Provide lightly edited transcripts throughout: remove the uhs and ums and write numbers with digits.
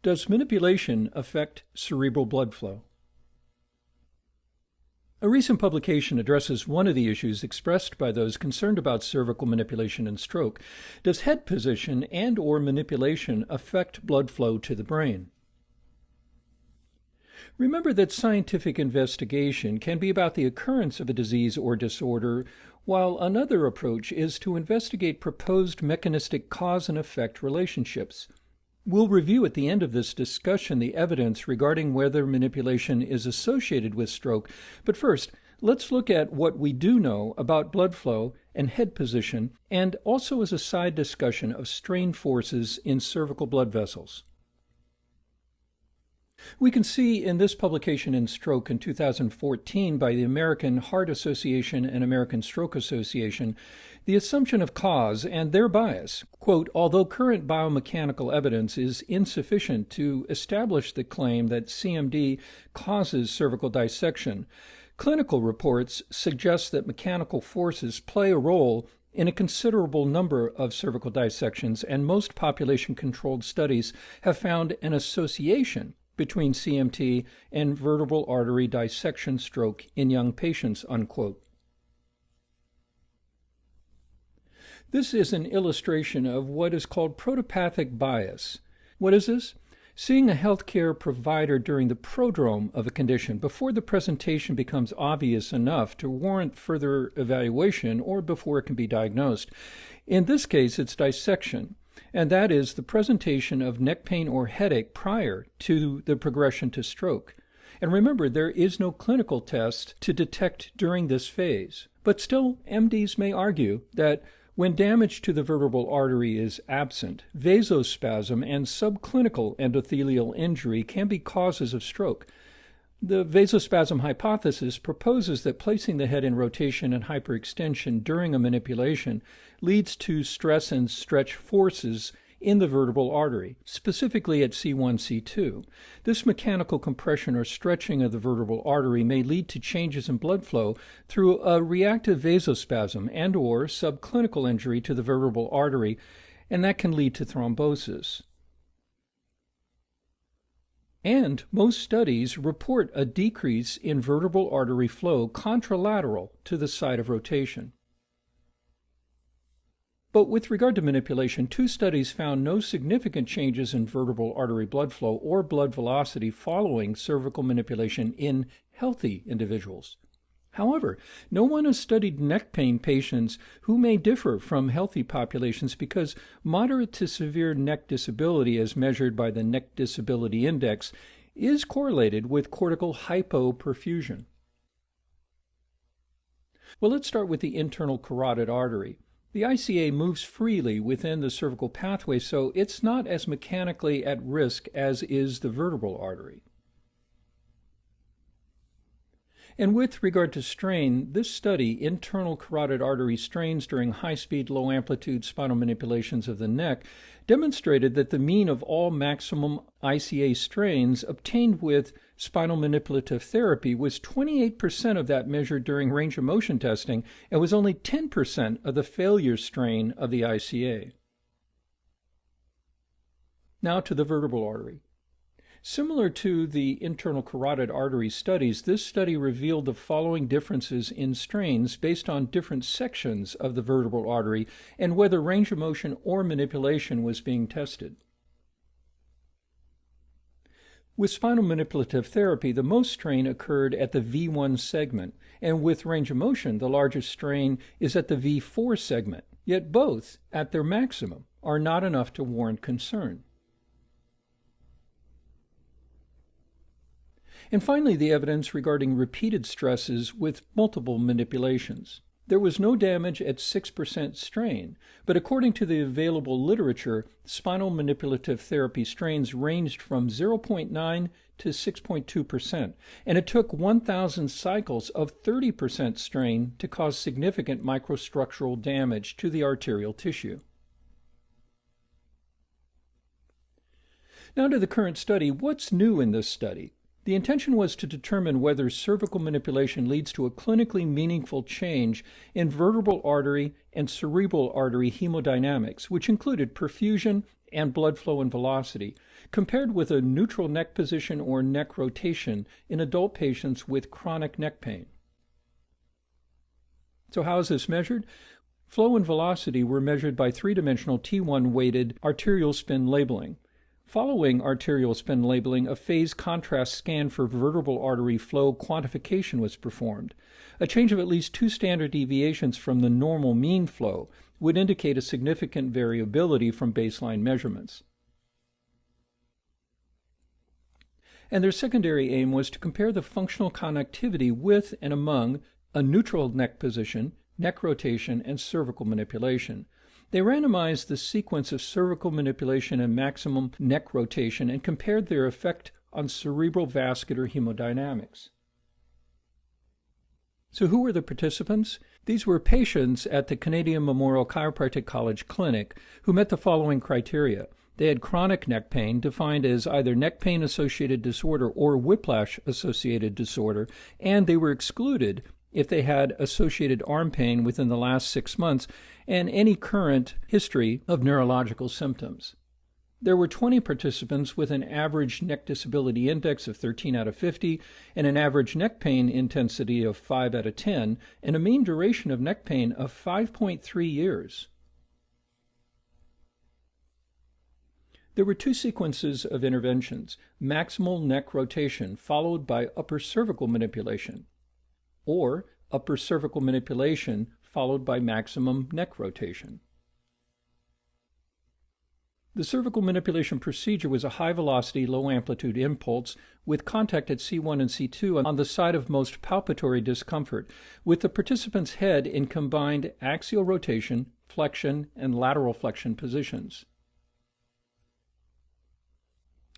Does manipulation affect cerebral blood flow? A recent publication addresses one of the issues expressed by those concerned about cervical manipulation and stroke. Does head position and/or manipulation affect blood flow to the brain? Remember that scientific investigation can be about the occurrence of a disease or disorder, while another approach is to investigate proposed mechanistic cause and effect relationships. We'll review at the end of this discussion the evidence regarding whether manipulation is associated with stroke, but first, let's look at what we do know about blood flow and head position, and also as a side discussion of strain forces in cervical blood vessels. We can see in this publication in Stroke in 2014 by the American Heart Association and American Stroke Association the assumption of cause and their bias. Quote, although current biomechanical evidence is insufficient to establish the claim that CMD causes cervical dissection, clinical reports suggest that mechanical forces play a role in a considerable number of cervical dissections, and most population-controlled studies have found an association between CMT and vertebral artery dissection stroke in young patients, unquote. This is an illustration of what is called protopathic bias. What is this? Seeing a healthcare provider during the prodrome of a condition before the presentation becomes obvious enough to warrant further evaluation or before it can be diagnosed. In this case, it's dissection, and that is the presentation of neck pain or headache prior to the progression to stroke. And remember, there is no clinical test to detect during this phase. But still, MDs may argue that when damage to the vertebral artery is absent, vasospasm and subclinical endothelial injury can be causes of stroke. The vasospasm hypothesis proposes that placing the head in rotation and hyperextension during a manipulation leads to stress and stretch forces in the vertebral artery, specifically at C1, C2. This mechanical compression or stretching of the vertebral artery may lead to changes in blood flow through a reactive vasospasm and/or subclinical injury to the vertebral artery, and that can lead to thrombosis. And most studies report a decrease in vertebral artery flow contralateral to the site of rotation. But with regard to manipulation, two studies found no significant changes in vertebral artery blood flow or blood velocity following cervical manipulation in healthy individuals. However, no one has studied neck pain patients who may differ from healthy populations because moderate to severe neck disability, as measured by the Neck Disability Index, is correlated with cortical hypoperfusion. Well, let's start with the internal carotid artery. The ICA moves freely within the cervical pathway, so it's not as mechanically at risk as is the vertebral artery. And with regard to strain, this study, internal carotid artery strains during high-speed, low-amplitude spinal manipulations of the neck, demonstrated that the mean of all maximum ICA strains obtained with spinal manipulative therapy was 28% of that measured during range of motion testing and was only 10% of the failure strain of the ICA. Now to the vertebral artery. Similar to the internal carotid artery studies, this study revealed the following differences in strains based on different sections of the vertebral artery and whether range of motion or manipulation was being tested. With spinal manipulative therapy, the most strain occurred at the V1 segment, and with range of motion, the largest strain is at the V4 segment, yet both, at their maximum, are not enough to warrant concern. And finally, the evidence regarding repeated stresses with multiple manipulations. There was no damage at 6% strain, but according to the available literature, spinal manipulative therapy strains ranged from 0.9 to 6.2%, and it took 1,000 cycles of 30% strain to cause significant microstructural damage to the arterial tissue. Now to the current study. What's new in this study? The intention was to determine whether cervical manipulation leads to a clinically meaningful change in vertebral artery and cerebral artery hemodynamics, which included perfusion and blood flow and velocity, compared with a neutral neck position or neck rotation in adult patients with chronic neck pain. So how is this measured? Flow and velocity were measured by three-dimensional T1-weighted arterial spin labeling. Following arterial spin labeling, a phase contrast scan for vertebral artery flow quantification was performed. A change of at least 2 standard deviations from the normal mean flow would indicate a significant variability from baseline measurements. And their secondary aim was to compare the functional connectivity with and among a neutral neck position, neck rotation, and cervical manipulation. They randomized the sequence of cervical manipulation and maximum neck rotation and compared their effect on cerebral vascular hemodynamics. So who were the participants? These were patients at the Canadian Memorial Chiropractic College Clinic who met the following criteria. They had chronic neck pain, defined as either neck pain-associated disorder or whiplash-associated disorder, and they were excluded if they had associated arm pain within the last 6 months and any current history of neurological symptoms. There were 20 participants with an average neck disability index of 13 out of 50 and an average neck pain intensity of 5 out of 10 and a mean duration of neck pain of 5.3 years. There were 2 sequences of interventions, maximal neck rotation followed by upper cervical manipulation, or upper cervical manipulation followed by maximum neck rotation. The cervical manipulation procedure was a high-velocity, low-amplitude impulse with contact at C1 and C2 on the side of most palpatory discomfort, with the participant's head in combined axial rotation, flexion, and lateral flexion positions.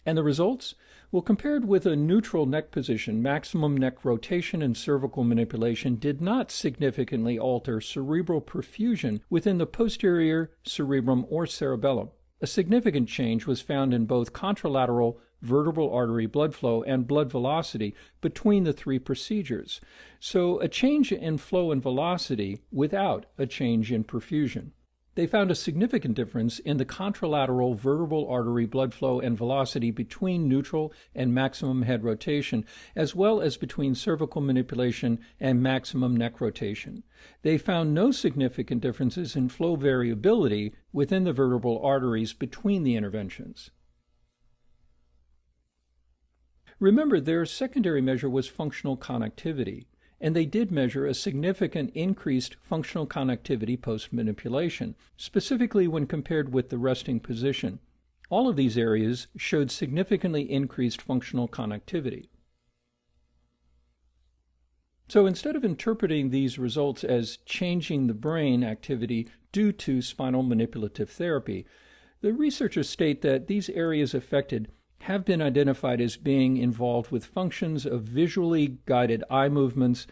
And the results? Well, compared with a neutral neck position, maximum neck rotation and cervical manipulation did not significantly alter cerebral perfusion within the posterior cerebrum or cerebellum. A significant change was found in both contralateral vertebral artery blood flow and blood velocity between the 3 procedures. So a change in flow and velocity without a change in perfusion. They found a significant difference in the contralateral vertebral artery blood flow and velocity between neutral and maximum head rotation, as well as between cervical manipulation and maximum neck rotation. They found no significant differences in flow variability within the vertebral arteries between the interventions. Remember, their secondary measure was functional connectivity, and they did measure a significant increased functional connectivity post-manipulation, specifically when compared with the resting position. All of these areas showed significantly increased functional connectivity. So instead of interpreting these results as changing the brain activity due to spinal manipulative therapy, the researchers state that these areas affected have been identified as being involved with functions of visually guided eye movements,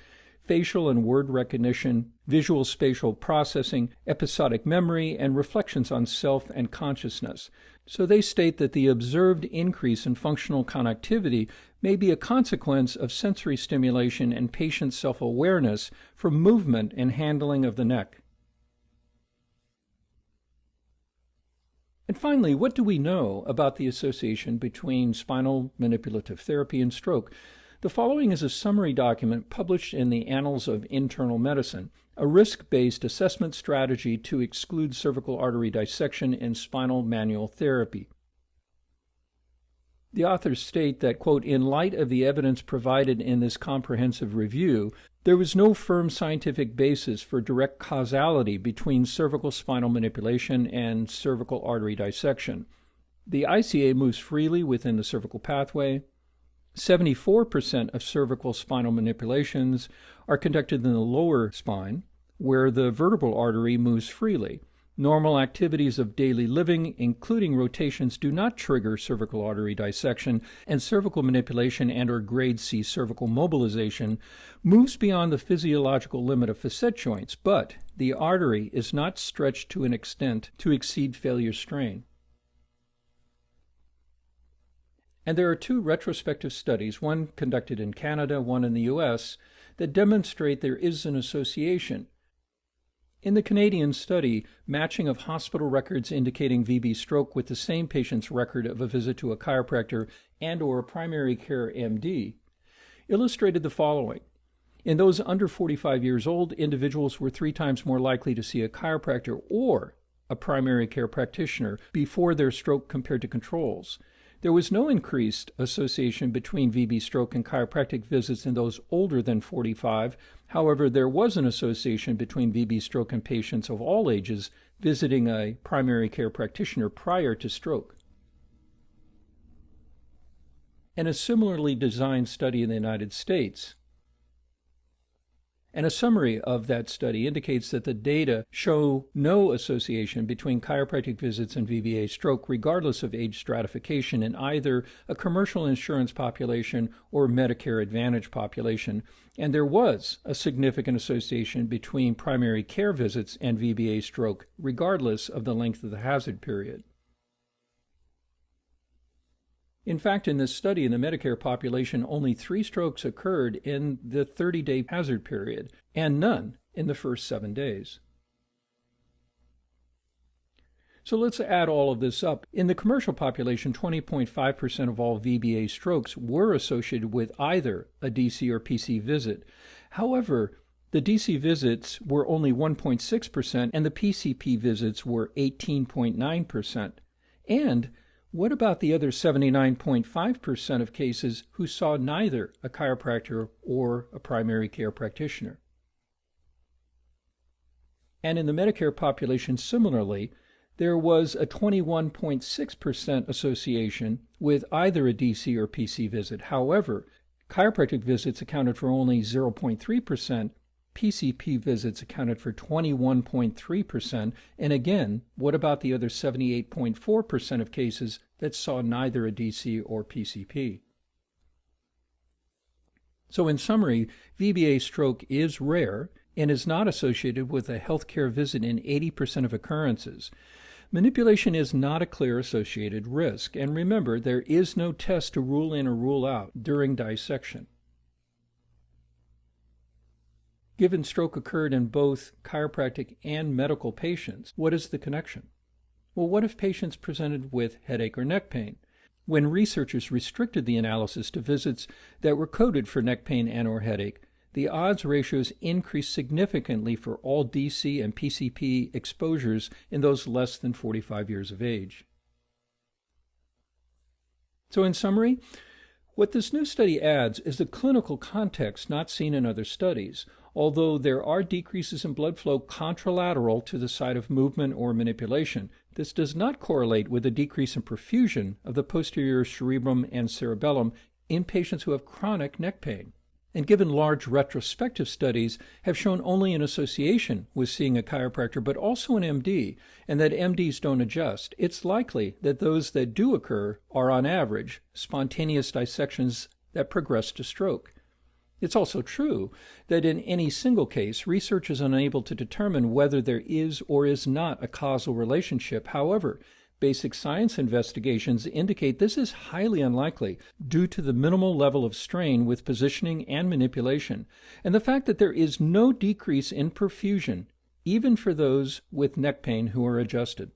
facial and word recognition, visual spatial processing, episodic memory, and reflections on self and consciousness. So they state that the observed increase in functional connectivity may be a consequence of sensory stimulation and patient self-awareness from movement and handling of the neck. And finally, what do we know about the association between spinal manipulative therapy and stroke? The following is a summary document published in the Annals of Internal Medicine, a risk-based assessment strategy to exclude cervical artery dissection in spinal manual therapy. The authors state that, quote, in light of the evidence provided in this comprehensive review, there was no firm scientific basis for direct causality between cervical spinal manipulation and cervical artery dissection. The ICA moves freely within the cervical pathway. 74% of cervical spinal manipulations are conducted in the lower spine, where the vertebral artery moves freely. Normal activities of daily living, including rotations, do not trigger cervical artery dissection, and cervical manipulation and/or grade C cervical mobilization moves beyond the physiological limit of facet joints, but the artery is not stretched to an extent to exceed failure strain. And there are 2 retrospective studies, one conducted in Canada, one in the U.S., that demonstrate there is an association. In the Canadian study, matching of hospital records indicating VB stroke with the same patient's record of a visit to a chiropractor and/or a primary care MD illustrated the following. In those under 45 years old, individuals were 3 times more likely to see a chiropractor or a primary care practitioner before their stroke compared to controls. There was no increased association between VB stroke and chiropractic visits in those older than 45. However, there was an association between VB stroke and patients of all ages visiting a primary care practitioner prior to stroke. And a similarly designed study in the United States. And a summary of that study indicates that the data show no association between chiropractic visits and VBA stroke, regardless of age stratification, in either a commercial insurance population or Medicare Advantage population. And there was a significant association between primary care visits and VBA stroke, regardless of the length of the hazard period. In fact, in this study in the Medicare population, only 3 strokes occurred in the 30-day hazard period, and none in the first 7 days. So let's add all of this up. In the commercial population, 20.5% of all VBA strokes were associated with either a DC or PC visit. However, the DC visits were only 1.6%, and the PCP visits were 18.9%. And what about the other 79.5% of cases who saw neither a chiropractor or a primary care practitioner? And in the Medicare population, similarly, there was a 21.6% association with either a DC or PC visit. However, chiropractic visits accounted for only 0.3%, PCP visits accounted for 21.3%, and again, what about the other 78.4% of cases that saw neither a DC or PCP? So in summary, VBA stroke is rare and is not associated with a healthcare visit in 80% of occurrences. Manipulation is not a clear associated risk, and remember, there is no test to rule in or rule out during dissection. Given stroke occurred in both chiropractic and medical patients, what is the connection? Well, what if patients presented with headache or neck pain? When researchers restricted the analysis to visits that were coded for neck pain and/or headache, the odds ratios increased significantly for all DC and PCP exposures in those less than 45 years of age. So in summary, what this new study adds is the clinical context not seen in other studies. Although there are decreases in blood flow contralateral to the site of movement or manipulation, this does not correlate with a decrease in perfusion of the posterior cerebrum and cerebellum in patients who have chronic neck pain. And given large retrospective studies have shown only an association with seeing a chiropractor, but also an MD, and that MDs don't adjust, it's likely that those that do occur are, on average, spontaneous dissections that progress to stroke. It's also true that in any single case, research is unable to determine whether there is or is not a causal relationship. However, basic science investigations indicate this is highly unlikely due to the minimal level of strain with positioning and manipulation, and the fact that there is no decrease in perfusion, even for those with neck pain who are adjusted.